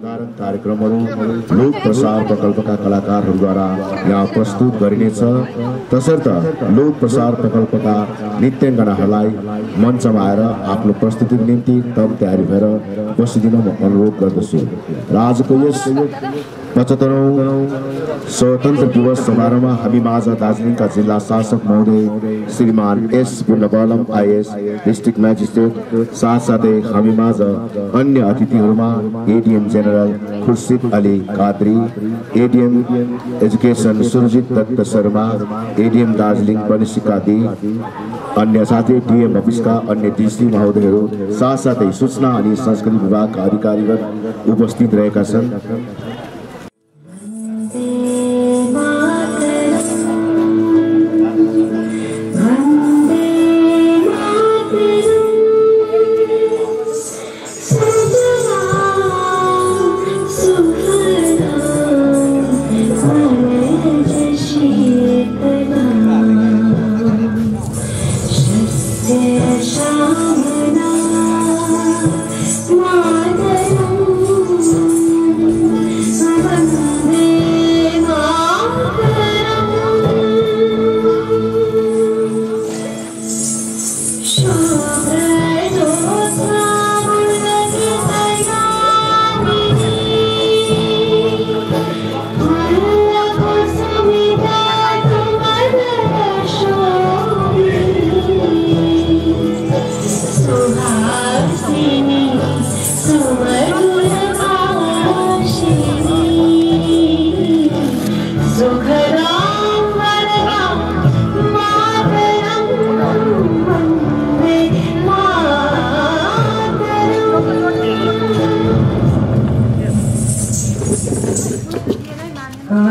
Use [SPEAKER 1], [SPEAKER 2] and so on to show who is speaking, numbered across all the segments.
[SPEAKER 1] कार्यक्रमहरू लोक प्रसार प्रकल्पका कलाकारहरूद्वारा यहाँ प्रस्तुत गरिनेछ। तसर्थ लोक प्रसार प्रकल्पका नृत्याङ्गनाहरूलाई मञ्चमा आएर आफ्नो प्रस्तुतिको निम्ति तम तयारी भएर बसिदिन म अनुरोध गर्दछु। र आजको यस 75औं स्वतन्त्र दिवस समारोहमा हामी माझ दार्जिलिङका जिल्ला शासक महोदय श्रीमान एस बुल्लबलम आइएस डिस्ट्रिक्ट म्याजिस्ट्रेट साथसाथै हामी माझ अन्य अतिथिहरूमा ADM general Khurshid Ali Kadri, ADM education Surjit Dutta Sharma, ADM Darjeeling पनिसिका दी, अन्य साथै डीएम अफिसका अन्य डीसी महोदयहरू साथसाथै सूचना अनि संस्कृति विभागका अधिकारीगण उपस्थित रहेका छन्।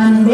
[SPEAKER 2] I'm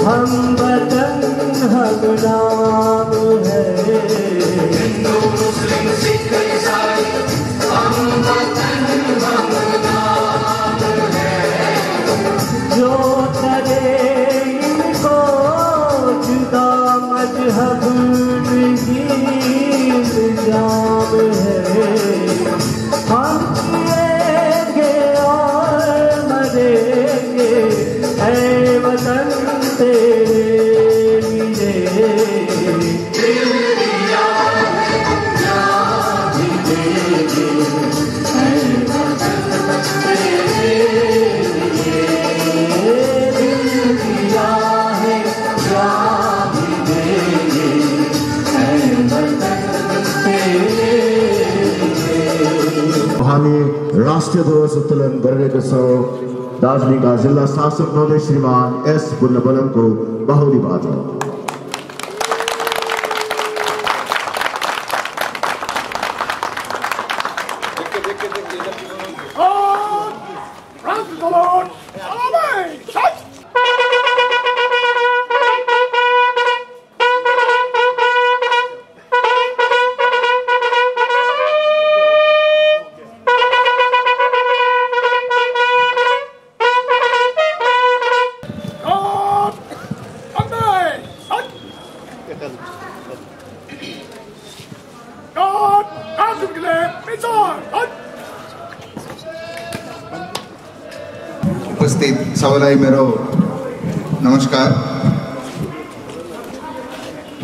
[SPEAKER 2] हम वतन हम नाम है। हिंदू मुस्लिम सिख ईसाई हम वतन हम नाम है। जो करे इनको जुदा मजहब नहीं इल्जाम है। हम जिएंगे और मरेंगे ऐ वतन तेरे लिए। दिल दिया है जान भी देंगे ऐ वतन तेरे लिए। दिल दिया है जान भी देंगे ऐ वतन तेरे लिए।
[SPEAKER 1] हामी राष्ट्रिय ध्वज उत्तोलन गरिरहेका छौँ। दार्जिलिङका जिल्ला शासक महोदय श्रीमान एस बुल्लबलमको बाहुलीबाट।
[SPEAKER 3] उपस्थित सबैलाई मेरो नमस्कार।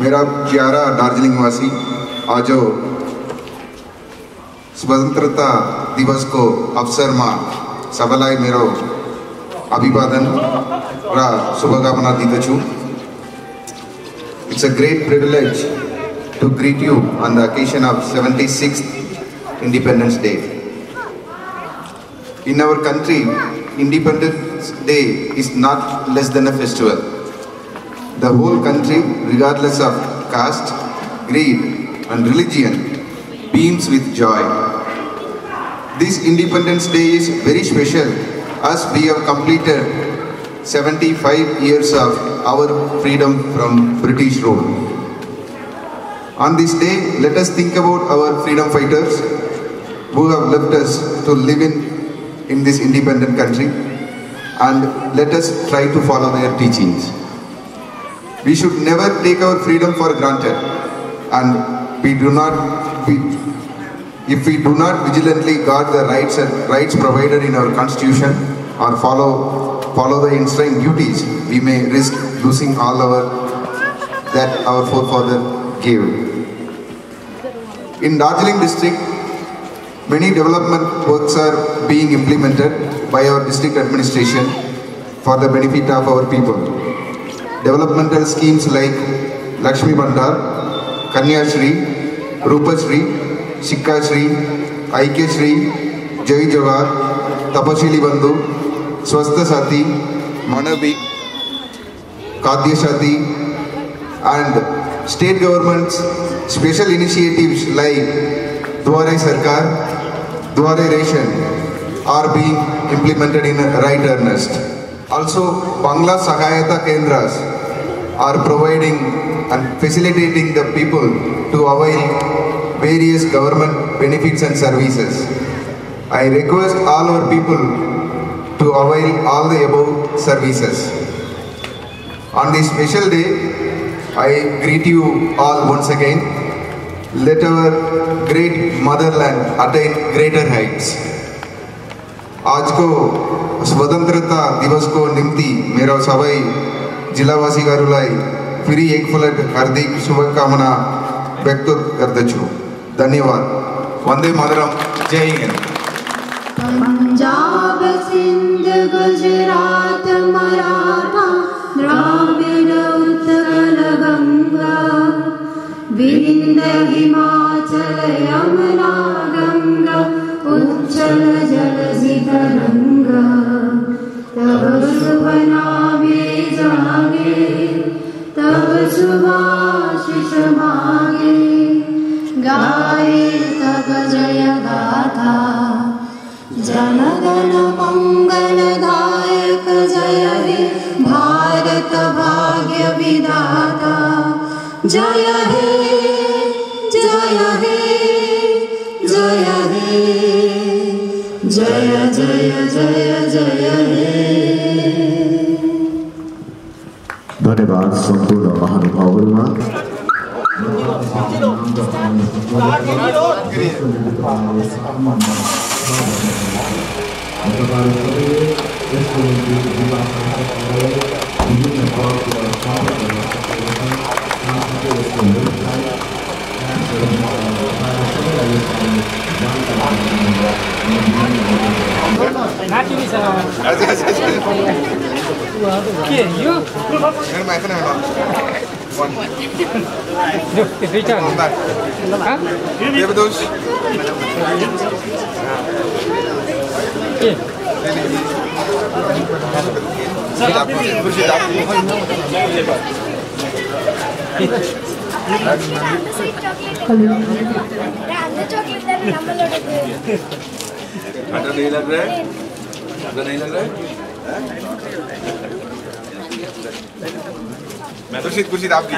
[SPEAKER 3] मेरा प्यारा दार्जिलिङवासी, आज स्वतन्त्रता दिवस को अवसर में सबैलाई मेरो अभिवादन र शुभकामना दिदछु। It's a great privilege to greet you on the occasion of 76th Independence Day. In our country, Independence Day is not less than a festival. The whole country, regardless of caste, creed and religion, beams with joy. This Independence Day is very special as we have completed 75 years of our freedom from British rule. On this day, let us think about our freedom fighters who have left us to live in this independent country, and let us try to follow their teachings. We should never take our freedom for granted, and if we do not vigilantly guard the rights provided in our constitution or follow the enshrined duties, we may risk losing all that our forefathers gave. In Darjeeling district, many development works are being implemented by our district administration for the benefit of our people. Developmental schemes like Lakshmi Bandar, Kanya Shri, Rupa Shri, Shikha Shri, Aike Shri, Jai Jawar, Tapashili Bandhu, Swastha Sati, Manabi, Kadya Shati, and state government's special initiatives like Dware Sarkar, Dware Ration, are being implemented in right earnest. Also, Bangla Sahayata Kendras are providing and facilitating the people to avail various government benefits and services. I request all our people to avail all the above services. On this special day, I greet you all once again. Let our great motherland attain greater heights. आज को स्वतंत्रता दिवस को निम्ति मेरा सबै जिल्लावासी गारुलाई फेरि एकपल्ट हार्दिक शुभकामना व्यक्त गर्दछु। धन्यवाद। वन्दे मातरम। जय हिंद।
[SPEAKER 4] पंजाब सिंध गुजरात मराठा द्राविड उत्कल गंगा विंध्य हिमाचल यमुना गंगा उच्चल जलधि तरंगा तब शुभ नामे जागे तब शुभाशिष मागे गाये तब जय गाथा जन गण मंगल दायक जय हे भारत भाग्य विधाता जय हे जय हे जय हे जय जय जय जय हे।
[SPEAKER 1] धन्यवाद सम्पूर्ण महानुभावहरुमा।
[SPEAKER 3] नहीं लग रहा है? नहीं लग रहा है? मैं तो शीत कुर्सी आपकी।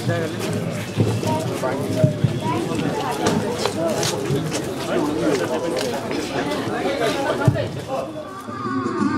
[SPEAKER 4] Thank you.